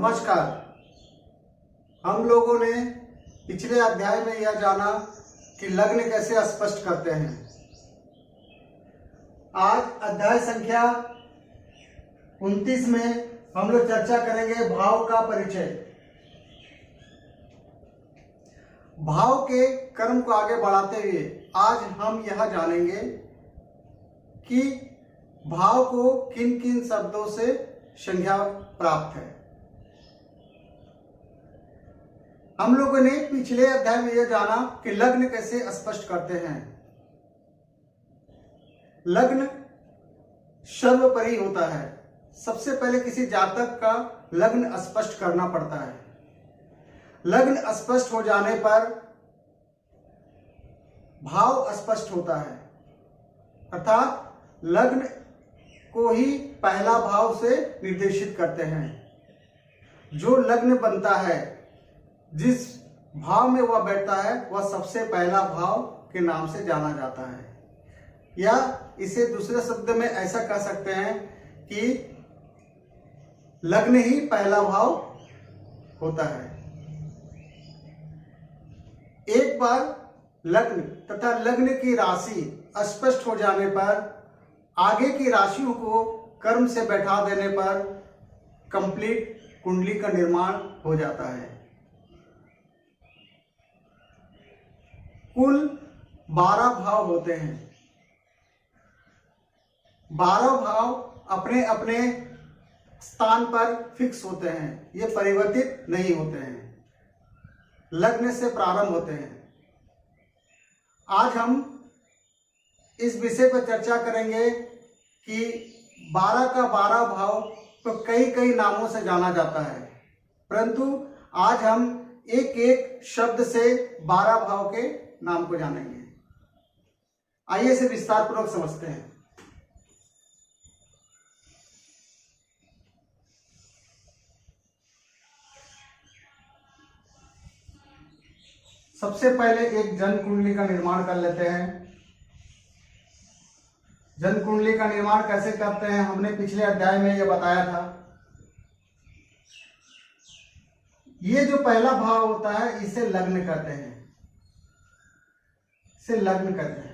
नमस्कार। हम लोगों ने पिछले अध्याय में यह जाना कि लग्न कैसे स्पष्ट करते हैं। आज अध्याय संख्या 29 में हम लोग चर्चा करेंगे भाव का परिचय। भाव के कर्म को आगे बढ़ाते हुए आज हम यह जानेंगे कि भाव को किन किन शब्दों से संज्ञा प्राप्त है। हम लोगों ने पिछले अध्याय में यह जाना कि लग्न कैसे स्पष्ट करते हैं। लग्न सर्वोपरि होता है। सबसे पहले किसी जातक का लग्न स्पष्ट करना पड़ता है। लग्न स्पष्ट हो जाने पर भाव स्पष्ट होता है, अर्थात लग्न को ही पहला भाव से निर्देशित करते हैं। जो लग्न बनता है, जिस भाव में वह बैठता है, वह सबसे पहला भाव के नाम से जाना जाता है। या इसे दूसरे शब्द में ऐसा कह सकते हैं कि लग्न ही पहला भाव होता है। एक बार लग्न तथा लग्न की राशि स्पष्ट हो जाने पर आगे की राशियों को कर्म से बैठा देने पर कंप्लीट कुंडली का निर्माण हो जाता है। कुल 12 भाव होते हैं। 12 भाव अपने अपने स्थान पर फिक्स होते हैं, ये परिवर्तित नहीं होते हैं, लग्न से प्रारंभ होते हैं। आज हम इस विषय पर चर्चा करेंगे कि 12 का 12 भाव तो कई नामों से जाना जाता है, परंतु आज हम एक एक शब्द से 12 भाव के नाम को जानेंगे। आइए इसे विस्तार पूर्वक समझते हैं। सबसे पहले एक जन्म कुंडली का निर्माण कर लेते हैं। जन्म कुंडली का निर्माण कैसे करते हैं हमने पिछले अध्याय में यह बताया था। ये जो पहला भाव होता है इसे लग्न कहते हैं, इसे लग्न कहते हैं।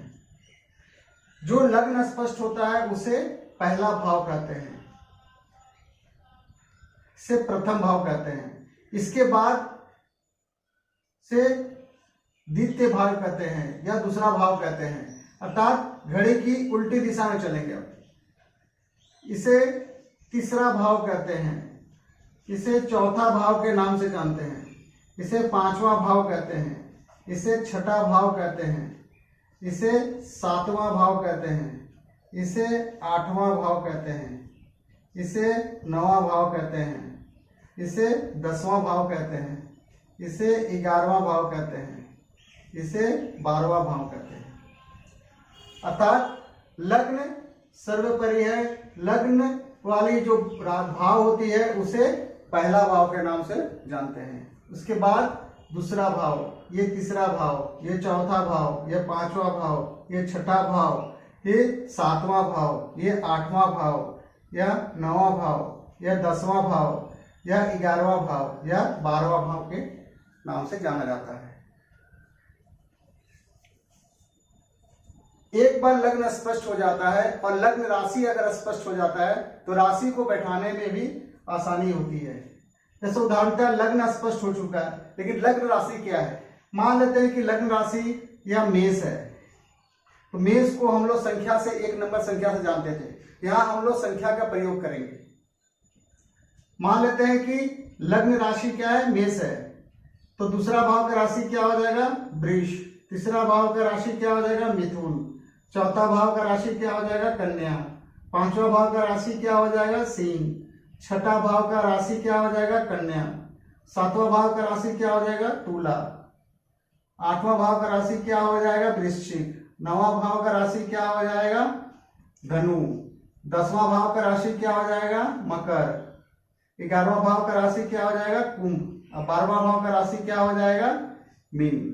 जो लग्न स्पष्ट होता है उसे पहला भाव कहते हैं, इसे प्रथम भाव कहते हैं। इसके बाद से द्वितीय भाव कहते हैं या दूसरा भाव कहते हैं, अर्थात घड़ी की उल्टी दिशा में चलेंगे। अब इसे तीसरा भाव कहते हैं, इसे चौथा भाव के नाम से जानते हैं, इसे पांचवा भाव कहते हैं, इसे छठा भाव कहते हैं, इसे सातवां भाव कहते हैं, इसे आठवां भाव कहते हैं, इसे नौवां भाव कहते हैं, इसे 10वां भाव कहते हैं, इसे 11वां भाव कहते हैं, इसे 12वां भाव कहते हैं। अर्थात लग्न सर्वोपरि है। लग्न वाली जो भाव होती है उसे पहला भाव के नाम से जानते हैं। उसके बाद दूसरा भाव, ये तीसरा भाव, ये चौथा भाव, ये पांचवा भाव, ये छठा भाव, ये सातवां भाव, ये आठवां भाव, या 9वां भाव, या 10वां भाव, या 11वां भाव, या 12वां भाव के नाम से जाना जाता है। एक बार लग्न स्पष्ट हो जाता है और लग्न राशि अगर स्पष्ट हो जाता है तो राशि को बैठाने में भी आसानी होती है। जैसे उदाहरणतः लग्न स्पष्ट हो चुका है, लेकिन लग्न राशि क्या है। मान लेते हैं कि लग्न राशि या मेष है, तो मेष को हम लोग संख्या से 1 नंबर संख्या से जानते थे। यहां हम लोग संख्या का प्रयोग करेंगे। मान लेते हैं कि लग्न राशि क्या है, मेष है, तो दूसरा भाव का राशि क्या हो जाएगा, वृष। तीसरा भाव का राशि क्या हो जाएगा, मिथुन। चौथा भाव का राशि क्या हो जाएगा, कन्या। पांचवा भाव का राशि क्या हो जाएगा, सिंह। छठा भाव का राशि क्या हो जाएगा, कन्या। सातवां भाव का राशि क्या हो जाएगा, तुला। आठवां भाव का राशि क्या हो जाएगा, वृश्चिक। 9वां भाव का राशि क्या हो जाएगा, धनु। 10वां भाव का राशि क्या हो जाएगा, मकर। 11वां भाव का राशि क्या हो जाएगा, कुंभ। और 12वां भाव का राशि क्या हो जाएगा, मीन।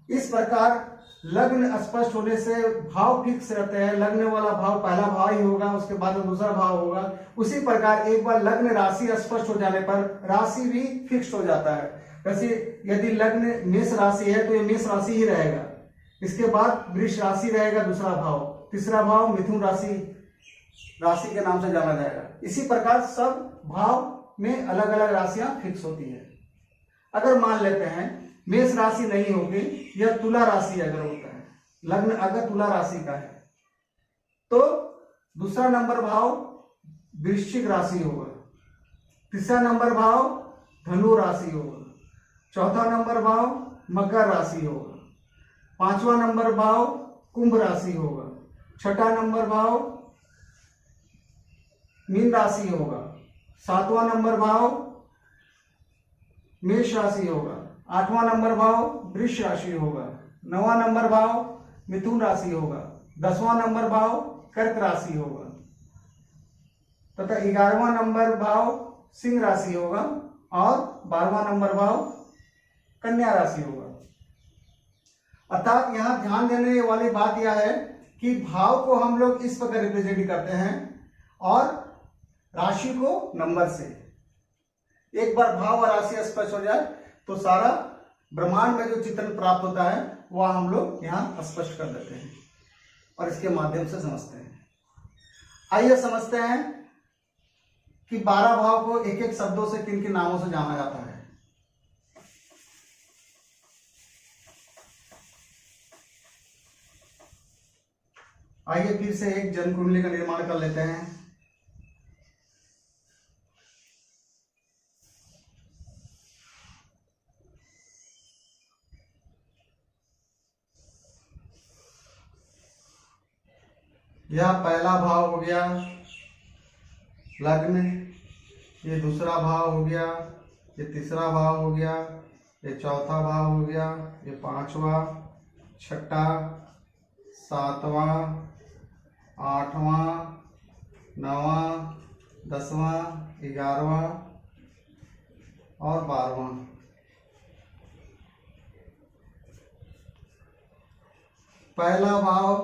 इस प्रकार लग्न स्पष्ट होने से भाव फिक्स रहते हैं। लग्न वाला भाव पहला भाव ही होगा, उसके बाद में दूसरा भाव होगा। उसी प्रकार एक बार लग्न राशि स्पष्ट हो जाने पर राशि भी फिक्स हो जाता है। वैसे यदि लग्न मेष राशि है तो ये मेष राशि ही रहेगा। इसके बाद वृष राशि रहेगा दूसरा भाव, तीसरा भाव मिथुन राशि के नाम से जाना जाएगा। इसी प्रकार सब भाव में अलग अलग राशियां फिक्स होती है। अगर मान लेते हैं मेष राशि नहीं होगी या तुला राशि अगर होता है, लग्न अगर तुला राशि का है तो दूसरा नंबर भाव वृश्चिक राशि होगा, तीसरा नंबर भाव धनु राशि होगा, चौथा नंबर भाव मकर राशि होगा, पांचवा नंबर भाव कुंभ राशि होगा, छठा नंबर भाव मीन राशि होगा, सातवां नंबर भाव मेष राशि होगा, आठवां नंबर भाव वृष राशि होगा, नौवां नंबर भाव मिथुन राशि होगा, 10वां नंबर भाव कर्क राशि होगा तथा 11वां नंबर भाव सिंह राशि होगा और 12वां नंबर भाव कन्या राशि होगा। अर्थात यहां ध्यान देने वाली बात यह है कि भाव को हम लोग इस प्रकार रिप्रेजेंट करते हैं और राशि को नंबर से। एक बार भाव और राशि स्पष्ट हो जाए तो सारा ब्रह्मांड में जो चित्रण प्राप्त होता है वह हम लोग यहाँ स्पष्ट कर देते हैं और इसके माध्यम से समझते हैं। आइए समझते हैं कि 12 भाव को एक एक शब्दों से किन किन नामों से जाना जाता है। आइए फिर से एक जन्म कुंडली का निर्माण कर लेते हैं। यह पहला भाव हो गया लग्न, ये दूसरा भाव हो गया, ये तीसरा भाव हो गया, ये चौथा भाव हो गया, ये पांचवा, छठा, सातवां, आठवां, नौवां, 10वां, 11वां और 12वां। पहला भाव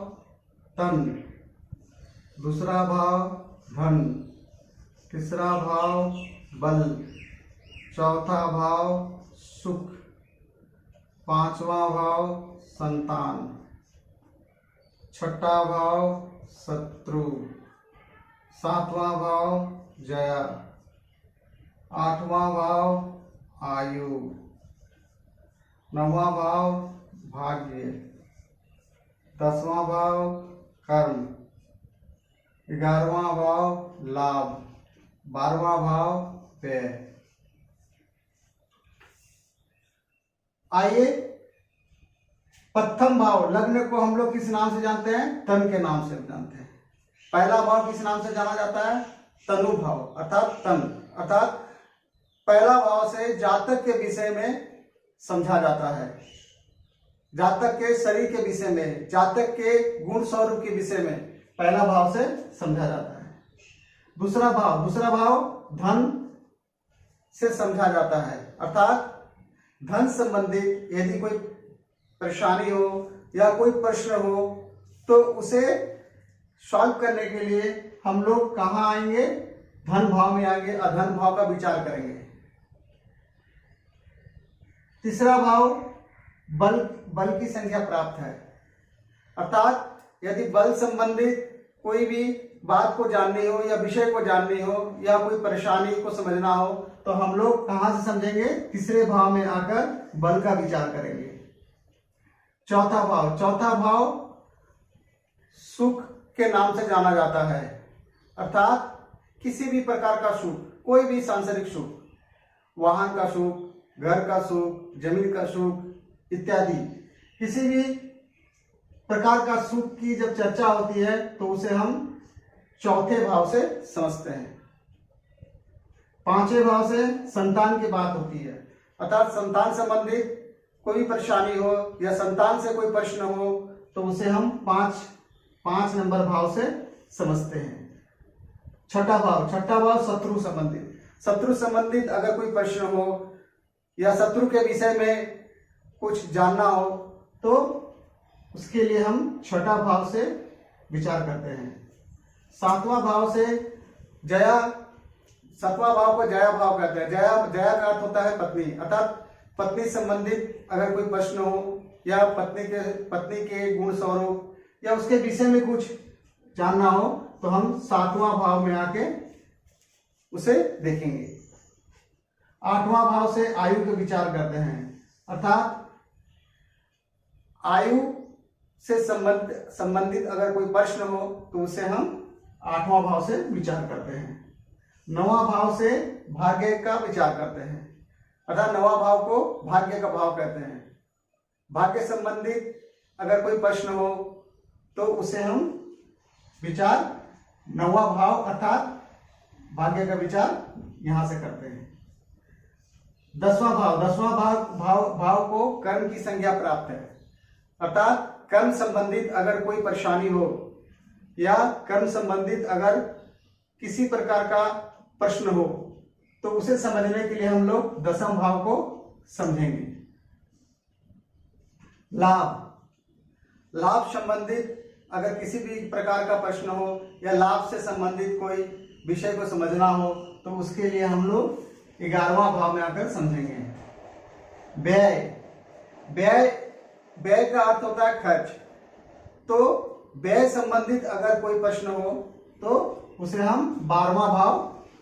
तन, दूसरा भाव धन, तीसरा भाव बल, चौथा भाव सुख, पांचवा भाव संतान, छठा भाव शत्रु, सातवां भाव जया, आठवां भाव आयु, नौवां भाव भाग्य, 10वां भाव कर्म, 11वां भाव लाभ, 12वां भाव व्यय। आइए प्रथम भाव लग्न को हम लोग किस नाम से जानते हैं? तन के नाम से जानते हैं। पहला भाव किस नाम से जाना जाता है? तनु भाव अर्थात तन, अर्थात पहला भाव से जातक के विषय में समझा जाता है, जातक के शरीर के विषय में, जातक के गुण स्वरूप के विषय में पहला भाव से समझा जाता है। दूसरा भाव धन से समझा जाता है, अर्थात धन संबंधित यदि कोई परेशानी हो या कोई प्रश्न हो तो उसे सॉल्व करने के लिए हम लोग कहाँ आएंगे? धन भाव में आएंगे, अधन भाव का विचार करेंगे। तीसरा भाव बल की संख्या प्राप्त है, अर्थात यदि बल संबंधित कोई भी बात को जाननी हो या विषय को जाननी हो या कोई परेशानी को समझना हो तो हम लोग कहां से समझेंगे? तीसरे भाव में आकर बल का विचार करेंगे। चौथा भाव सुख के नाम से जाना जाता है, अर्थात किसी भी प्रकार का सुख, कोई भी सांसारिक सुख, वाहन का सुख, घर का सुख, जमीन का सुख इत्यादि किसी भी प्रकार का सुख की जब चर्चा होती है तो उसे हम चौथे भाव से समझते हैं। पांचवें भाव से संतान की बात होती है, अर्थात संतान संबंधित कोई परेशानी हो या संतान से कोई प्रश्न हो तो उसे हम पांच नंबर भाव से समझते हैं। छठा भाव शत्रु संबंधित अगर कोई प्रश्न हो या शत्रु के विषय में कुछ जानना हो तो उसके लिए हम छठा भाव से विचार करते हैं। सातवां भाव से जया, सातवां भाव को जया भाव कहते हैं। जया, जया का अर्थ होता है पत्नी, अर्थात पत्नी संबंधित अगर कोई प्रश्न हो या पत्नी के गुण स्वरूप या उसके विषय में कुछ जानना हो तो हम सातवां भाव में आके उसे देखेंगे। आठवां भाव से आयु के विचार करते हैं, अर्थात आयु से संबंधित अगर कोई प्रश्न हो तो उसे हम आठवां भाव से विचार करते हैं। नौवां भाव से भाग्य का विचार करते हैं, अर्थात नौवां भाव को भाग्य का भाव कहते हैं। भाग्य संबंधित अगर कोई प्रश्न हो तो उसे हम विचार नौवां भाव अर्थात भाग्य का विचार यहां से करते हैं। दसवां भाव को कर्म की संज्ञा प्राप्त है, अर्थात कर्म संबंधित अगर कोई परेशानी हो या कर्म संबंधित अगर किसी प्रकार का प्रश्न हो तो उसे समझने के लिए हम लोग दसम भाव को समझेंगे। लाभ संबंधित अगर किसी भी प्रकार का प्रश्न हो या लाभ से संबंधित कोई विषय को समझना हो तो उसके लिए हम लोग 11वां भाव में आकर समझेंगे। व्यय का अर्थ होता है खर्च, तो व्यय संबंधित अगर कोई प्रश्न हो तो उसे हम 12वां भाव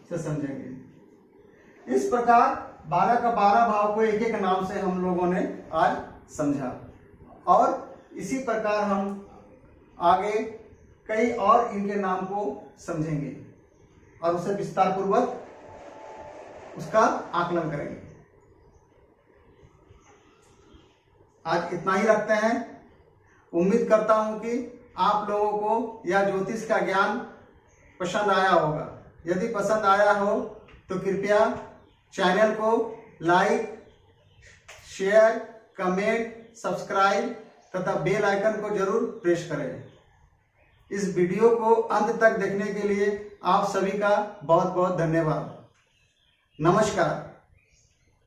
से समझेंगे। इस प्रकार 12 का 12 भाव को एक एक नाम से हम लोगों ने आज समझा और इसी प्रकार हम आगे कई और इनके नाम को समझेंगे और उसे विस्तार पूर्वक उसका आकलन करेंगे। आज इतना ही रखते हैं। उम्मीद करता हूं कि आप लोगों को यह ज्योतिष का ज्ञान पसंद आया होगा। यदि पसंद आया हो तो कृपया चैनल को लाइक, शेयर, कमेंट, सब्सक्राइब तथा बेल आइकन को जरूर प्रेस करें। इस वीडियो को अंत तक देखने के लिए आप सभी का बहुत बहुत धन्यवाद। नमस्कार।